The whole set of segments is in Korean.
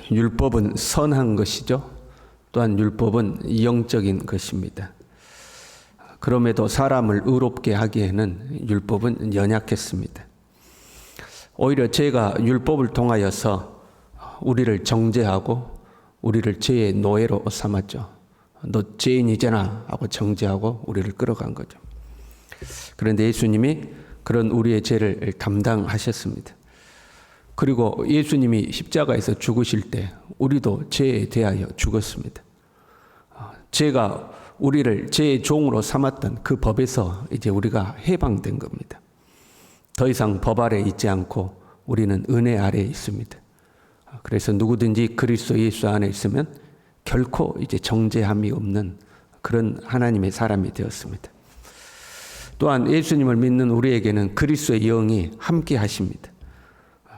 율법은 선한 것이죠. 또한 율법은 영적인 것입니다. 그럼에도 사람을 의롭게 하기에는 율법은 연약했습니다. 오히려 죄가 율법을 통하여서 우리를 정죄하고 우리를 죄의 노예로 삼았죠. 너 죄인이잖아 하고 정죄하고 우리를 끌어간 거죠. 그런데 예수님이 그런 우리의 죄를 담당하셨습니다. 그리고 예수님이 십자가에서 죽으실 때 우리도 죄에 대하여 죽었습니다. 죄가 우리를 죄의 종으로 삼았던 그 법에서 이제 우리가 해방된 겁니다. 더 이상 법 아래 있지 않고 우리는 은혜 아래에 있습니다. 그래서 누구든지 그리스도 예수 안에 있으면 결코 이제 정죄함이 없는 그런 하나님의 사람이 되었습니다. 또한 예수님을 믿는 우리에게는 그리스도의 영이 함께 하십니다.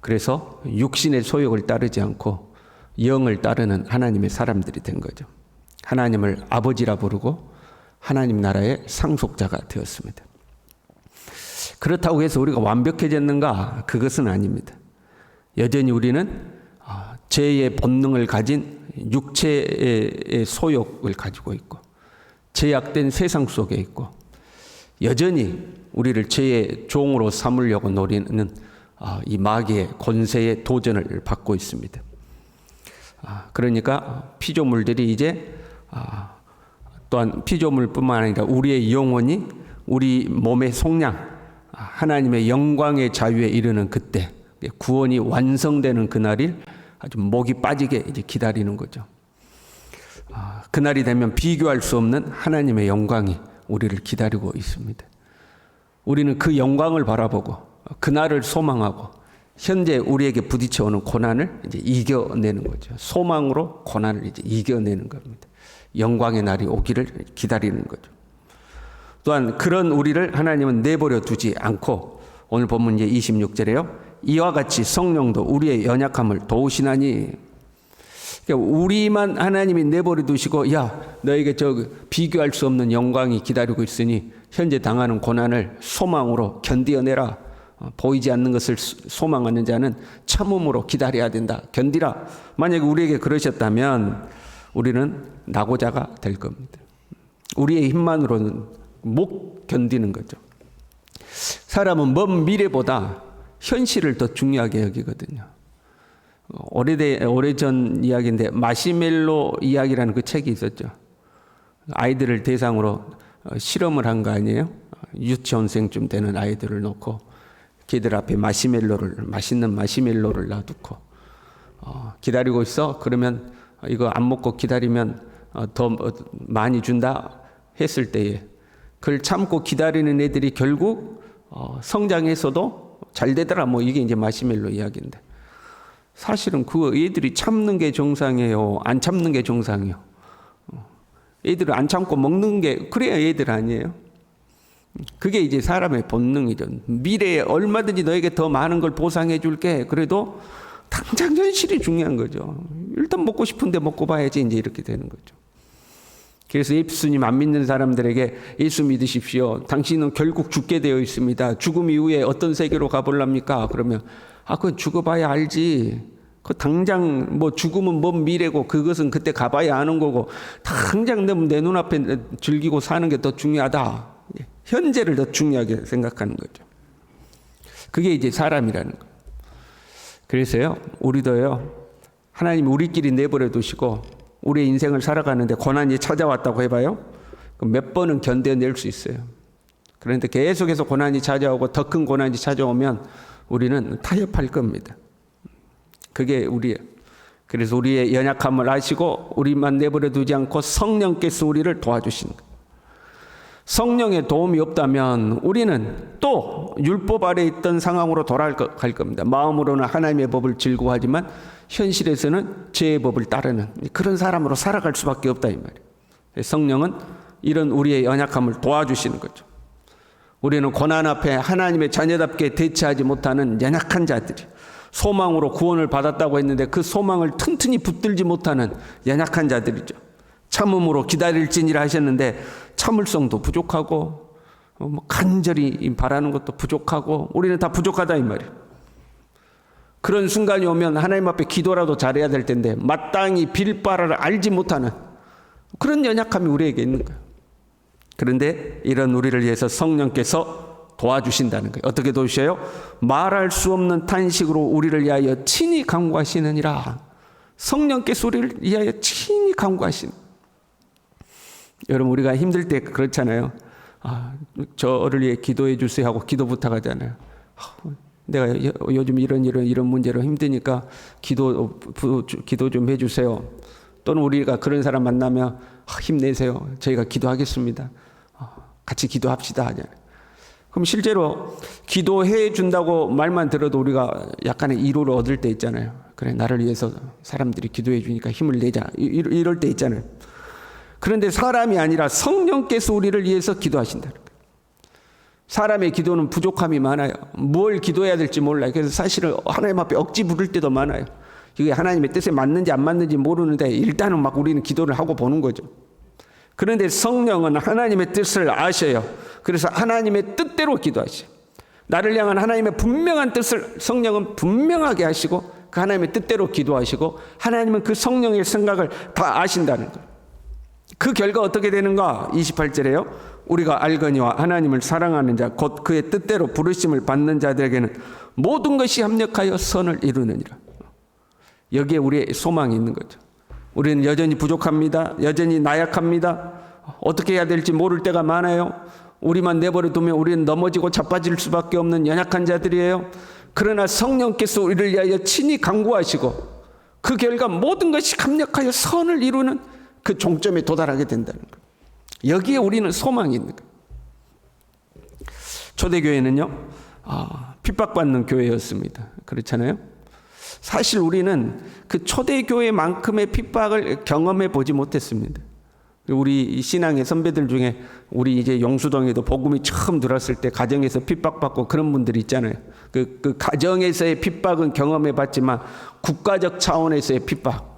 그래서 육신의 소욕을 따르지 않고 영을 따르는 하나님의 사람들이 된 거죠. 하나님을 아버지라 부르고 하나님 나라의 상속자가 되었습니다. 그렇다고 해서 우리가 완벽해졌는가? 그것은 아닙니다. 여전히 우리는 죄의 본능을 가진 육체의 소욕을 가지고 있고 죄악된 세상 속에 있고 여전히 우리를 죄의 종으로 삼으려고 노리는 이 마귀의 권세의 도전을 받고 있습니다. 그러니까 피조물들이 이제 또한 피조물뿐만 아니라 우리의 영혼이 우리 몸의 속량 하나님의 영광의 자유에 이르는 그때 구원이 완성되는 그날을 아주 목이 빠지게 이제 기다리는 거죠. 그날이 되면 비교할 수 없는 하나님의 영광이 우리를 기다리고 있습니다. 우리는 그 영광을 바라보고 그날을 소망하고 현재 우리에게 부딪혀오는 고난을 이제 이겨내는 거죠. 소망으로 고난을 이제 이겨내는 겁니다. 영광의 날이 오기를 기다리는 거죠. 또한 그런 우리를 하나님은 내버려 두지 않고 오늘 본문 이제 26절에요. 이와 같이 성령도 우리의 연약함을 도우시나니 그러니까 우리만 하나님이 내버려 두시고 야 너에게 비교할 수 없는 영광이 기다리고 있으니 현재 당하는 고난을 소망으로 견디어내라. 보이지 않는 것을 소망하는 자는 참음으로 기다려야 된다. 견디라. 만약에 우리에게 그러셨다면 우리는 낙오자가 될 겁니다. 우리의 힘만으로는 못 견디는 거죠. 사람은 먼 미래보다 현실을 더 중요하게 여기거든요. 오래전 이야기인데 마시멜로 이야기라는 그 책이 있었죠. 아이들을 대상으로 실험을 한 거 아니에요? 유치원생쯤 되는 아이들을 놓고 걔들 앞에 맛있는 마시멜로를 놔두고 기다리고 있어. 그러면 이거 안 먹고 기다리면 더 많이 준다 했을 때에 그걸 참고 기다리는 애들이 결국 성장해서도 잘 되더라. 뭐 이게 이제 마시멜로 이야기인데 사실은 그 애들이 참는 게 정상이에요? 안 참는 게 정상이에요? 애들을 안 참고 먹는 게 그래야 애들 아니에요? 그게 이제 사람의 본능이죠. 미래에 얼마든지 너에게 더 많은 걸 보상해 줄게. 그래도 당장 현실이 중요한 거죠. 일단 먹고 싶은데 먹고 봐야지 이제 이렇게 되는 거죠. 그래서 예수님 안 믿는 사람들에게 예수 믿으십시오. 당신은 결국 죽게 되어 있습니다. 죽음 이후에 어떤 세계로 가볼랍니까? 그러면 그건 죽어봐야 알지. 그 당장 뭐 죽음은 먼 미래고 그것은 그때 가봐야 아는 거고 당장 내 눈앞에 즐기고 사는 게 더 중요하다. 현재를 더 중요하게 생각하는 거죠. 그게 이제 사람이라는 거예요. 그래서요, 우리도요, 하나님이 우리끼리 내버려 두시고 우리의 인생을 살아가는데 고난이 찾아왔다고 해봐요. 그럼 몇 번은 견뎌낼 수 있어요. 그런데 계속해서 고난이 찾아오고 더 큰 고난이 찾아오면 우리는 타협할 겁니다. 그게 우리예요. 그래서 우리의 연약함을 아시고 우리만 내버려 두지 않고 성령께서 우리를 도와주시는 거예요. 성령의 도움이 없다면 우리는 또 율법 아래 있던 상황으로 돌아갈 겁니다. 마음으로는 하나님의 법을 즐거워하지만 현실에서는 죄의 법을 따르는 그런 사람으로 살아갈 수밖에 없다 이 말이에요. 성령은 이런 우리의 연약함을 도와주시는 거죠. 우리는 고난 앞에 하나님의 자녀답게 대처하지 못하는 연약한 자들이 소망으로 구원을 받았다고 했는데 그 소망을 튼튼히 붙들지 못하는 연약한 자들이죠. 참음으로 기다릴지니라 하셨는데 참을성도 부족하고 간절히 바라는 것도 부족하고 우리는 다 부족하다 이 말이에요. 그런 순간이 오면 하나님 앞에 기도라도 잘해야 될 텐데 마땅히 빌 바를 알지 못하는 그런 연약함이 우리에게 있는 거예요. 그런데 이런 우리를 위해서 성령께서 도와주신다는 거예요. 어떻게 도우셔요? 말할 수 없는 탄식으로 우리를 위하여 친히 간구하시느니라. 성령께서 우리를 위하여 친히 간구하시는. 여러분, 우리가 힘들 때 그렇잖아요. 저를 위해 기도해 주세요 하고 기도 부탁하잖아요. 내가 요즘 이런 문제로 힘드니까 기도 좀 해주세요. 또는 우리가 그런 사람 만나면 힘내세요. 저희가 기도하겠습니다. 같이 기도합시다. 그럼 실제로 기도해 준다고 말만 들어도 우리가 약간의 위로를 얻을 때 있잖아요. 그래, 나를 위해서 사람들이 기도해 주니까 힘을 내자. 이럴 때 있잖아요. 그런데 사람이 아니라 성령께서 우리를 위해서 기도하신다는 거예요. 사람의 기도는 부족함이 많아요. 뭘 기도해야 될지 몰라요. 그래서 사실은 하나님 앞에 억지 부를 때도 많아요. 이게 하나님의 뜻에 맞는지 안 맞는지 모르는데 일단은 막 우리는 기도를 하고 보는 거죠. 그런데 성령은 하나님의 뜻을 아셔요. 그래서 하나님의 뜻대로 기도하셔요. 나를 향한 하나님의 분명한 뜻을 성령은 분명하게 하시고 그 하나님의 뜻대로 기도하시고 하나님은 그 성령의 생각을 다 아신다는 거예요. 그 결과 어떻게 되는가? 28절에요. 우리가 알거니와 하나님을 사랑하는 자 곧 그의 뜻대로 부르심을 받는 자들에게는 모든 것이 합력하여 선을 이루느니라. 여기에 우리의 소망이 있는 거죠. 우리는 여전히 부족합니다. 여전히 나약합니다. 어떻게 해야 될지 모를 때가 많아요. 우리만 내버려 두면 우리는 넘어지고 자빠질 수밖에 없는 연약한 자들이에요. 그러나 성령께서 우리를 위하여 친히 간구하시고 그 결과 모든 것이 합력하여 선을 이루는 그 종점에 도달하게 된다는 거예요. 여기에 우리는 소망이 있는 거예요. 초대교회는요, 핍박받는 교회였습니다. 그렇잖아요. 사실 우리는 그 초대교회만큼의 핍박을 경험해 보지 못했습니다. 우리 신앙의 선배들 중에 우리 이제 용수동에도 복음이 처음 들었을 때 가정에서 핍박받고 그런 분들이 있잖아요. 그 가정에서의 핍박은 경험해 봤지만 국가적 차원에서의 핍박,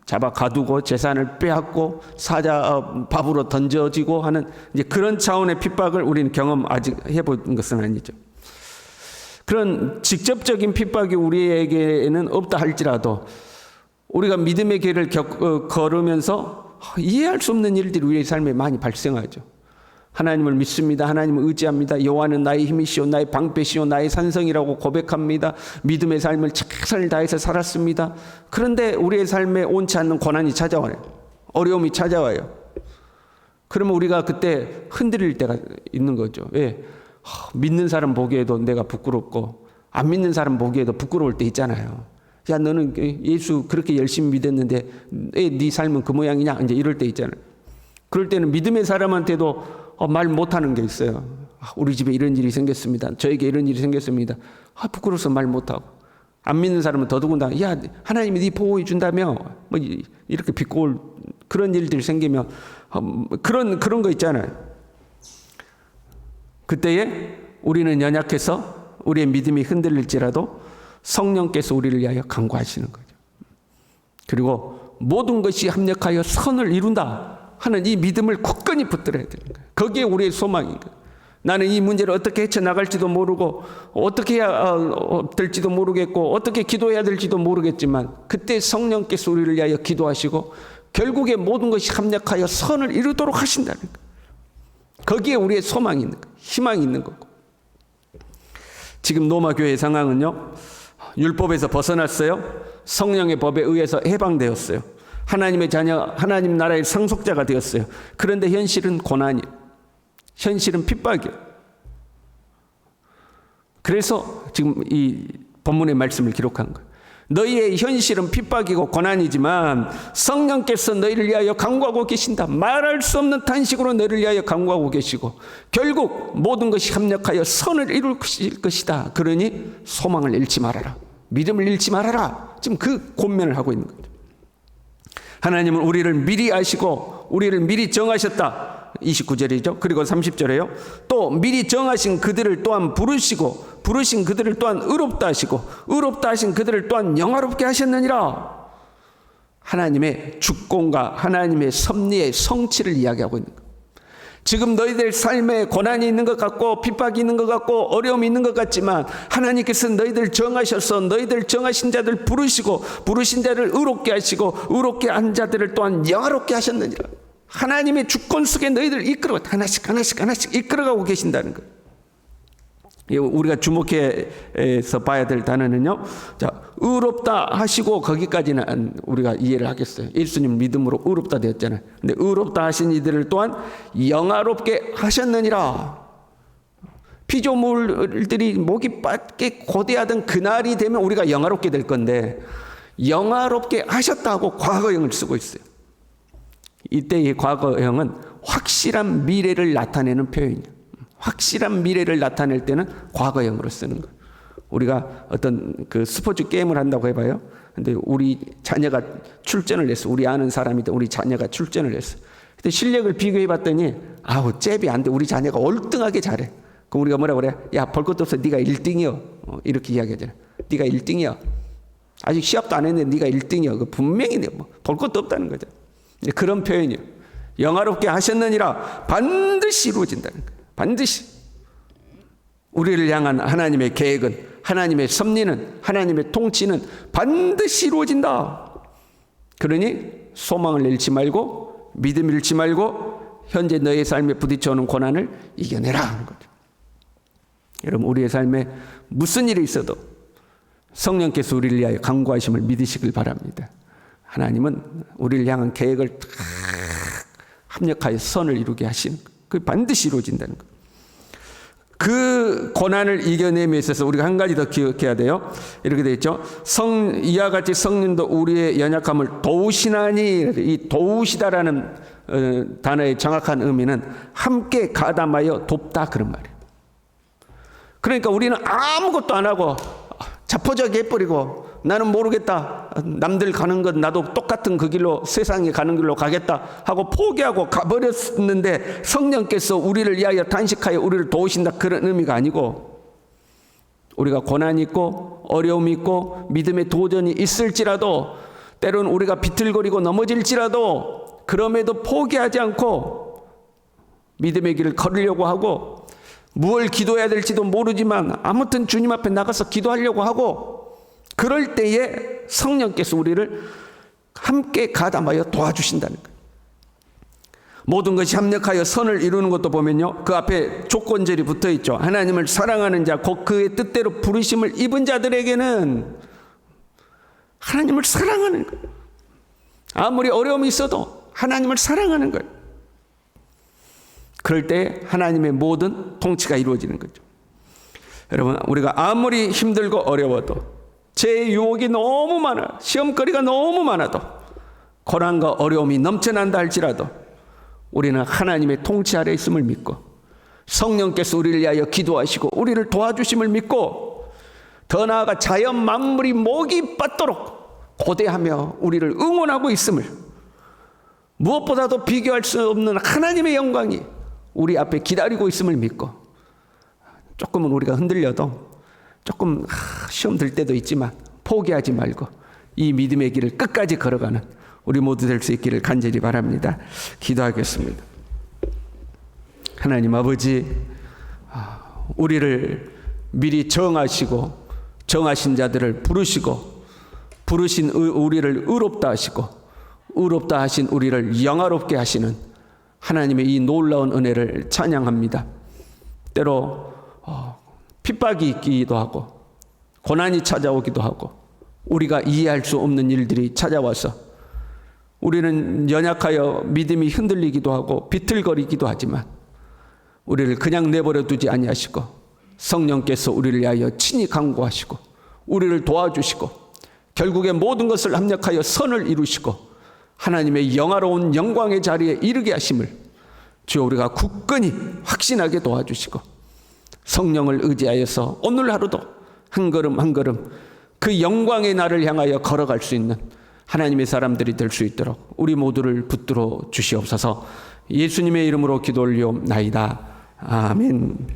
잡아 가두고 재산을 빼앗고 사자 밥으로 던져지고 하는 이제 그런 차원의 핍박을 우리는 경험 아직 해본 것은 아니죠. 그런 직접적인 핍박이 우리에게는 없다 할지라도 우리가 믿음의 길을 걸으면서 이해할 수 없는 일들이 우리의 삶에 많이 발생하죠. 하나님을 믿습니다. 하나님을 의지합니다. 여호와는 나의 힘이시오, 나의 방패시오, 나의 산성이라고 고백합니다. 믿음의 삶을 최선을 다해서 살았습니다. 그런데 우리의 삶에 온치 않는 고난이 찾아와요. 어려움이 찾아와요. 그러면 우리가 그때 흔들릴 때가 있는 거죠. 왜? 믿는 사람 보기에도 내가 부끄럽고 안 믿는 사람 보기에도 부끄러울 때 있잖아요. 야, 너는 예수 그렇게 열심히 믿었는데 왜 네 삶은 그 모양이냐? 이제 이럴 때 있잖아요. 그럴 때는 믿음의 사람한테도 말 못하는 게 있어요. 우리 집에 이런 일이 생겼습니다. 저에게 이런 일이 생겼습니다. 부끄러워서 말 못하고. 안 믿는 사람은 더더군다나 야, 하나님이 네 보호해 준다며 뭐 이렇게 비꼬을 그런 일들이 생기면 그런 거 있잖아요. 그때에 우리는 연약해서 우리의 믿음이 흔들릴지라도 성령께서 우리를 위하여 간구하시는 거죠. 그리고 모든 것이 합력하여 선을 이룬다 하는 이 믿음을 굳건히 붙들어야 되는 거예요. 거기에 우리의 소망인 거예요. 나는 이 문제를 어떻게 헤쳐나갈지도 모르고 어떻게 해야 될지도 모르겠고 어떻게 기도해야 될지도 모르겠지만 그때 성령께서 우리를 위하여 기도하시고 결국에 모든 것이 합력하여 선을 이루도록 하신다는 거예요. 거기에 우리의 소망이 있는 거예요. 희망이 있는 거고. 지금 로마 교회의 상황은요, 율법에서 벗어났어요. 성령의 법에 의해서 해방되었어요. 하나님의 자녀, 하나님 나라의 상속자가 되었어요. 그런데 현실은 고난이에요. 현실은 핍박이에요. 그래서 지금 이 본문의 말씀을 기록한 거예요. 너희의 현실은 핍박이고 고난이지만 성령께서 너희를 위하여 간구하고 계신다. 말할 수 없는 탄식으로 너희를 위하여 간구하고 계시고 결국 모든 것이 합력하여 선을 이룰 것이다. 그러니 소망을 잃지 말아라. 믿음을 잃지 말아라. 지금 그 권면을 하고 있는 거죠. 하나님은 우리를 미리 아시고 우리를 미리 정하셨다. 29절이죠. 그리고 30절에요. 또 미리 정하신 그들을 또한 부르시고 부르신 그들을 또한 의롭다 하시고 의롭다 하신 그들을 또한 영화롭게 하셨느니라. 하나님의 주권과 하나님의 섭리의 성취를 이야기하고 있는 거예요. 지금 너희들 삶에 고난이 있는 것 같고 핍박이 있는 것 같고 어려움이 있는 것 같지만 하나님께서 너희들 정하셔서 너희들 정하신 자들 부르시고 부르신 자를 의롭게 하시고 의롭게 한 자들을 또한 영화롭게 하셨느니라. 하나님의 주권 속에 너희들 이끌어 하나씩 이끌어가고 계신다는 거예요. 우리가 주목해서 봐야 될 단어는요. 자, 의롭다 하시고 거기까지는 우리가 이해를 하겠어요. 예수님 믿음으로 의롭다 되었잖아요. 근데 의롭다 하신 이들을 또한 영화롭게 하셨느니라. 피조물들이 목이 빠게 고대하던 그날이 되면 우리가 영화롭게 될 건데 영화롭게 하셨다고 과거형을 쓰고 있어요. 이때의 과거형은 확실한 미래를 나타내는 표현이에요. 확실한 미래를 나타낼 때는 과거형으로 쓰는 거예요. 우리가 어떤 그 스포츠 게임을 한다고 해봐요. 근데 우리 자녀가 출전을 했어. 우리 아는 사람이든 우리 자녀가 출전을 했어. 근데 실력을 비교해 봤더니 아우 잽이 안 돼. 우리 자녀가 월등하게 잘해. 그럼 우리가 뭐라 그래? 야, 볼 것도 없어. 네가 1등이여. 이렇게 이야기하잖아. 네가 1등이야. 아직 시합도 안 했는데 네가 1등이야. 그 분명히 볼 것도 없다는 거죠. 그런 표현이요. 영화롭게 하셨느니라 반드시 이루어진다는 거예요. 반드시. 우리를 향한 하나님의 계획은, 하나님의 섭리는, 하나님의 통치는 반드시 이루어진다. 그러니 소망을 잃지 말고 믿음을 잃지 말고 현재 너의 삶에 부딪혀오는 고난을 이겨내라 하는 거죠. 여러분, 우리의 삶에 무슨 일이 있어도 성령께서 우리를 위하여 간구하심을 믿으시길 바랍니다. 하나님은 우리를 향한 계획을 다 합력하여 선을 이루게 하시는 거예요. 그 반드시 이루어진다는 것. 그 고난을 이겨내며 있어서 우리가 한 가지 더 기억해야 돼요. 이렇게 되어 있죠. 이와 같이 성령도 우리의 연약함을 도우시나니, 이 도우시다라는 단어의 정확한 의미는 함께 가담하여 돕다 그런 말이에요. 그러니까 우리는 아무것도 안 하고 자포자기 해버리고 나는 모르겠다. 남들 가는 건 나도 똑같은 그 길로 세상에 가는 길로 가겠다 하고 포기하고 가버렸는데 성령께서 우리를 위하여 단식하여 우리를 도우신다 그런 의미가 아니고 우리가 고난이 있고 어려움이 있고 믿음의 도전이 있을지라도 때로는 우리가 비틀거리고 넘어질지라도 그럼에도 포기하지 않고 믿음의 길을 걸으려고 하고 무엇을 기도해야 될지도 모르지만 아무튼 주님 앞에 나가서 기도하려고 하고 그럴 때에 성령께서 우리를 함께 가담하여 도와주신다는 거예요. 모든 것이 합력하여 선을 이루는 것도 보면요. 그 앞에 조건절이 붙어 있죠. 하나님을 사랑하는 자, 곧 그의 뜻대로 부르심을 입은 자들에게는 하나님을 사랑하는 거예요. 아무리 어려움이 있어도 하나님을 사랑하는 거예요. 그럴 때 하나님의 모든 통치가 이루어지는 거죠. 여러분, 우리가 아무리 힘들고 어려워도 제 유혹이 너무 많아 시험거리가 너무 많아도 고난과 어려움이 넘쳐난다 할지라도 우리는 하나님의 통치 아래 있음을 믿고 성령께서 우리를 위하여 기도하시고 우리를 도와주심을 믿고 더 나아가 자연 만물이 목이 빠도록 고대하며 우리를 응원하고 있음을 무엇보다도 비교할 수 없는 하나님의 영광이 우리 앞에 기다리고 있음을 믿고 조금은 우리가 흔들려도 조금 시험 들 때도 있지만 포기하지 말고 이 믿음의 길을 끝까지 걸어가는 우리 모두 될 수 있기를 간절히 바랍니다. 기도하겠습니다. 하나님 아버지, 우리를 미리 정하시고 정하신 자들을 부르시고 부르신 우리를 의롭다 하시고 의롭다 하신 우리를 영화롭게 하시는 하나님의 이 놀라운 은혜를 찬양합니다. 때로 핍박이 있기도 하고 고난이 찾아오기도 하고 우리가 이해할 수 없는 일들이 찾아와서 우리는 연약하여 믿음이 흔들리기도 하고 비틀거리기도 하지만 우리를 그냥 내버려 두지 아니하시고 성령께서 우리를 위하여 친히 간구하시고 우리를 도와주시고 결국에 모든 것을 합력하여 선을 이루시고 하나님의 영화로운 영광의 자리에 이르게 하심을 주여 우리가 굳건히 확신하게 도와주시고 성령을 의지하여서 오늘 하루도 한 걸음 한 걸음 그 영광의 날을 향하여 걸어갈 수 있는 하나님의 사람들이 될 수 있도록 우리 모두를 붙들어 주시옵소서. 예수님의 이름으로 기도 올리옵나이다. 아멘.